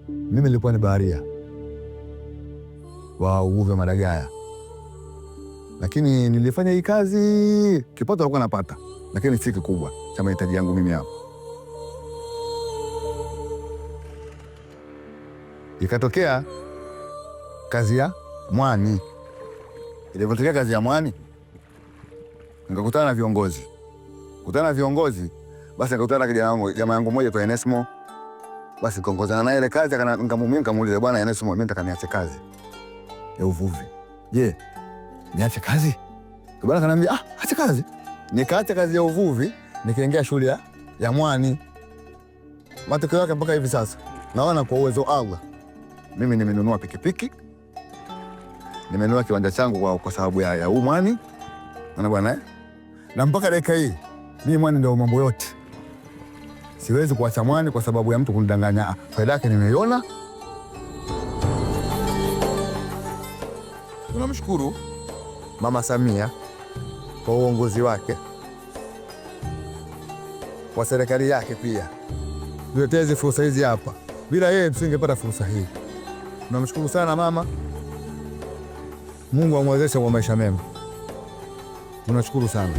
Mimi nilikuwa ni baharia wa uvuvi wa madagaa, lakini nilifanya hii kazi, kipato nilikuwa napata, lakini si kikubwa cha mahitaji yangu mimi hapa. Ikatokea kazi ya mwani. Ilipotokea kazi ya mwani, nikakutana na viongozi. Kutana na viongozi, basi nikakutana na jamaa yangu mmoja kwa Enesmo. Basi nikaongozana naye ile kazi, nikamuuliza, bwana Enesmo, mimi nataka niache kazi ya uvuvi. Je, niache kazi? Bwana kananiambia, acha kazi. Nikaacha kazi ya uvuvi, nikaingia shule ya mwani. Matokeo yake mpaka hivi sasa naona kwa uwezo wa Allah mimi nimenunua pikipiki, nimenunua kiwanja changu kwa sababu ya mwani. Unaona bwana, na mpaka dakika hii mimi mwani ndio mambo yote. Siwezi kuacha mwani kwa sababu ya mtu kunidanganya. Faida yake nimeiona. Tunamshukuru Mama Samia kwa uongozi wake, kwa serikali yake pia tuletea hizi fursa hizi hapa. Bila yeye tusingepata fursa hii. Tunamshukuru sana mama. Mungu amwezeshe kwa maisha mema. Tunashukuru sana.